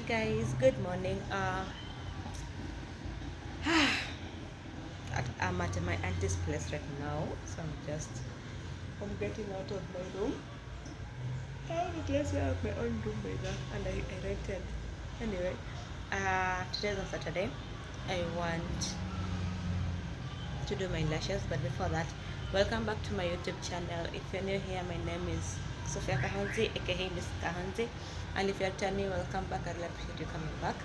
Guys, good morning. I'm at my auntie's place right now, so I'm getting out of my room. I have a place where I have my own room by now, and I rented. Anyway, today's on Saturday. I want to do my lashes, but before that, welcome back to my YouTube channel. If you're new here, my name is Sophia Kahanzi, aka Miss Kahanzi, and if you're turning, welcome back. I really appreciate you coming back.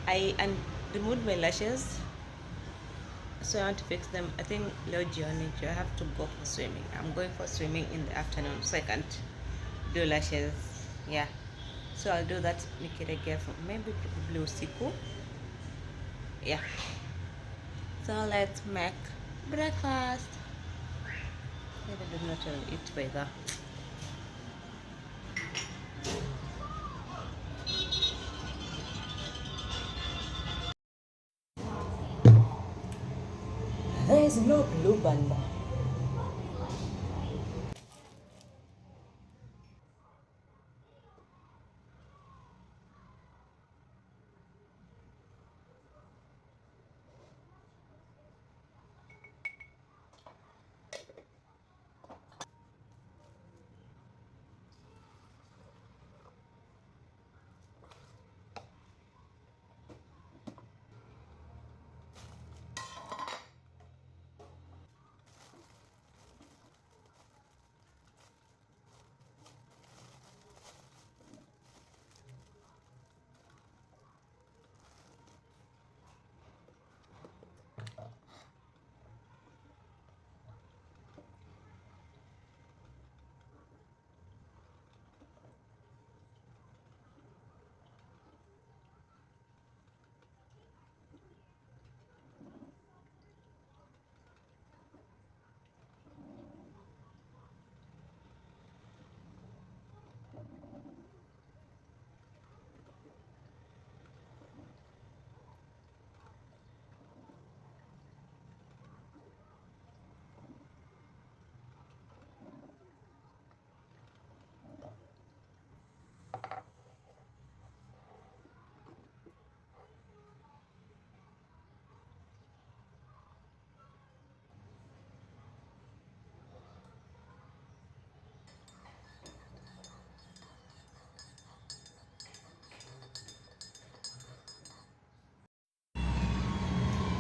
I removed my lashes, so I want to fix them. I think leo jioni I have to go for swimming. I'm going for swimming in the afternoon, so I can't do lashes. Yeah, so I'll do that nikiregea from maybe blue siku. Yeah, so let's make breakfast. Maybe I do not eat by that. There is no blue band.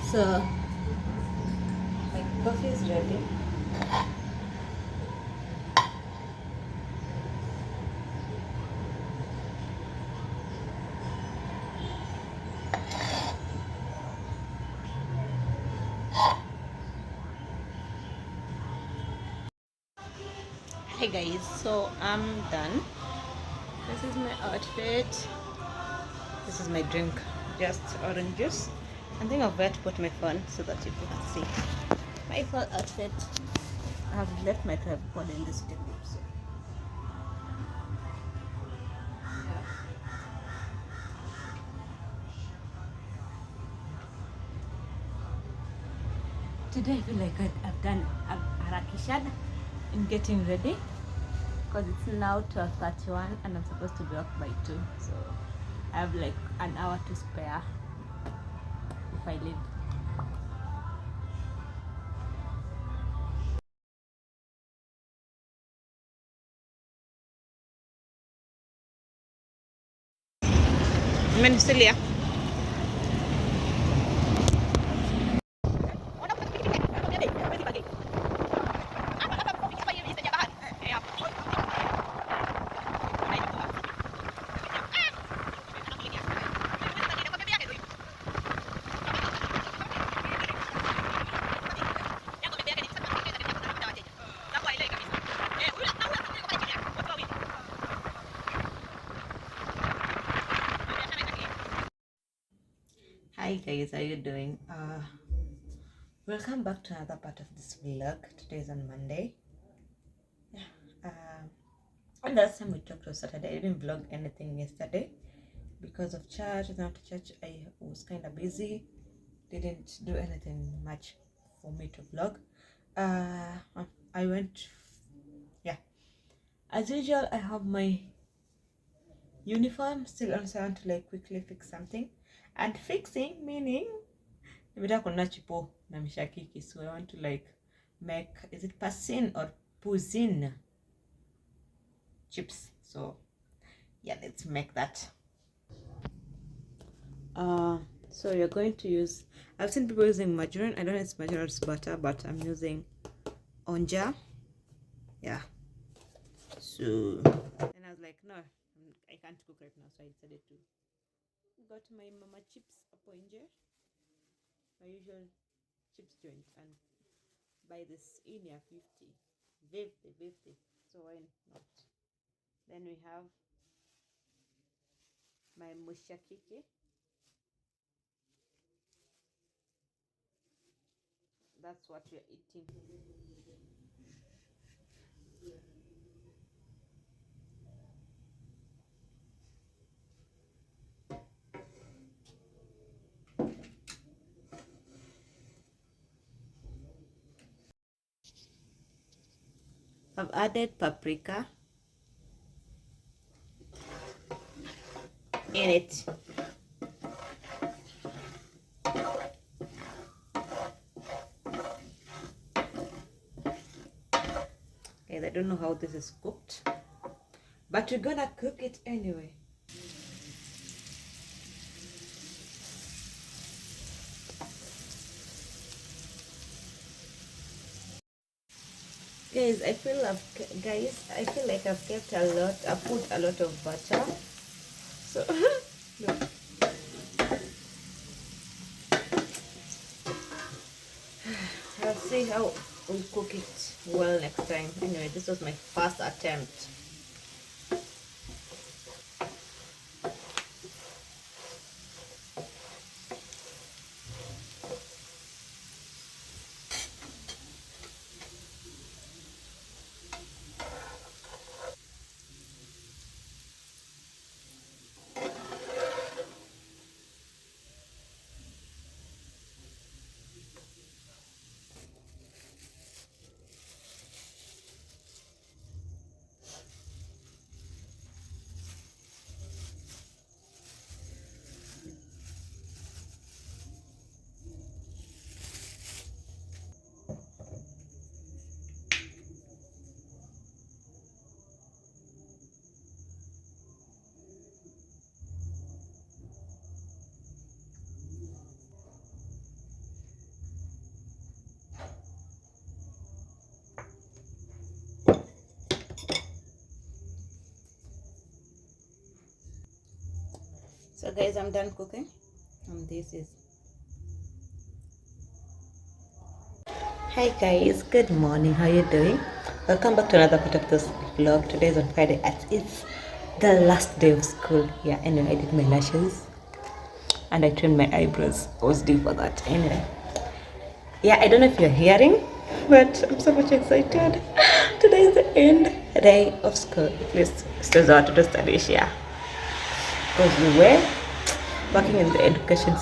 So my coffee is ready. Hey guys, so I'm done. This is my outfit. This is my drink, just orange juice. I think I've got to put my phone so that you can see my full outfit. I have left my tripod in this table. So today I feel like I've done a harakishan in getting ready because it's now 12:31 and I'm supposed to be off by 2. So I have like an hour to spare if I leave. Menisilia. Hi guys, how you doing? Welcome back to another part of this vlog. Today is on Monday. Yeah. And last time we talked was Saturday. I didn't vlog anything yesterday because of church. And after church, I was kind of busy. Didn't do anything much for me to vlog. I went, yeah. As usual, I have my uniform. Still also want to like quickly fix something. And fixing meaning nimetaka kununua chipo na mishakiki, so I want to like make, is it pasin or puzin chips? So yeah, let's make that. So you're going to use, I've seen people using margarine. I don't know if it's margarine or it's butter, but I'm using onja. Yeah. So, and I was like, no, I can't cook right now, so I decided to go to my mama chips hapo nje, my usual chips joint, and buy this in ya 50. So why not? Then we have my mushakiki. That's what we're eating. I've added paprika in it. Guys, I don't know how this is cooked, but we're gonna cook it anyway. Guys, I feel like I've kept a lot. I put a lot of butter. So look. I'll see how we cook it well next time. Anyway, this was my first attempt. So guys, I'm done cooking, and this is, hi guys, good morning, how you doing? Welcome back to another part of this vlog. Today is on Friday, and it's the last day of school. Yeah, anyway, I did my lashes and I trimmed my eyebrows. I was due for that. Anyway, yeah, I don't know if you're hearing, but I'm so much excited. Today is the end day of school. At least still out to the study, yeah, because we were working in the education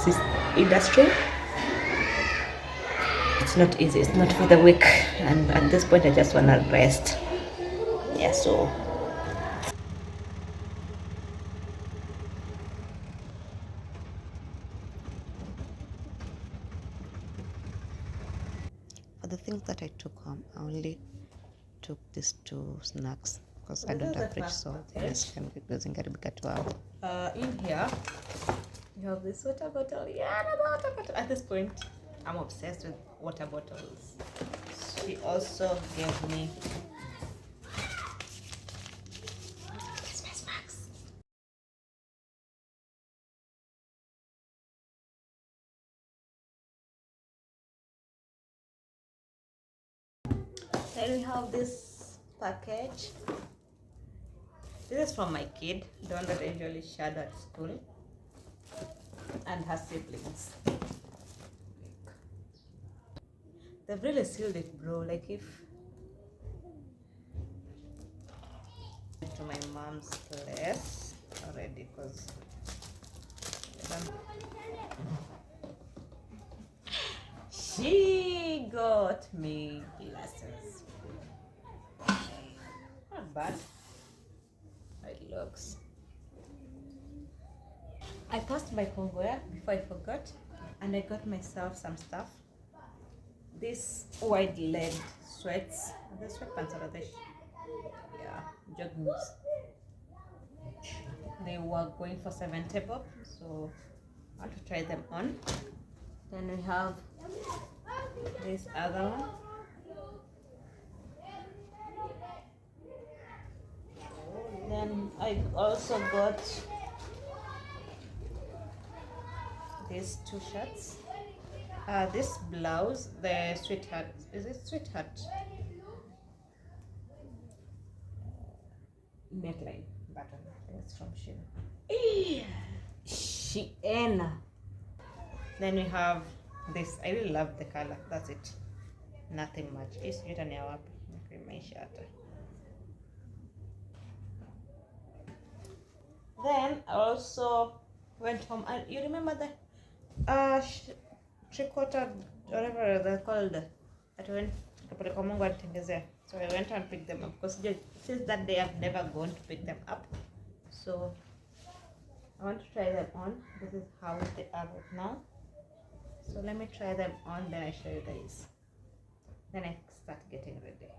industry. It's not easy, it's not for the weak, and at this point I just want to rest. Yeah, so for the things that I took home, I only took these two snacks because I don't have fridge, so yes, can be using karibika 12. In here you have this water bottle. Yeah, another water bottle. At this point I'm obsessed with water bottles. She also gave me Christmas bags. Then we have this package. This is from my kid, the one that I usually shared at school, and her siblings. They've really sealed it, bro. Like if to my mom's place already, because she got me glasses. Not bad. It looks. I passed my Congoya before I forgot, and I got myself some stuff. This wide leg sweats, the sweatpants are the yeah, joggings. They were going for 70 bob, so I want to try them on. Then we have this other one. Then I also got these two shirts. This blouse, the sweetheart, is it sweetheart? Neckline button. It's from Shein. Shein. Then we have this. I really love the color. That's it. Nothing much. It's written here wapi. Nimeisha hata. Then I also went home, and you remember the three-quarter, whatever they're called. That went kapeleka Mungu anitengezea. So I went and picked them up because since that day I've never gone to pick them up. So I want to try them on. This is how they are right now. So let me try them on, then I show you guys. Then I start getting ready.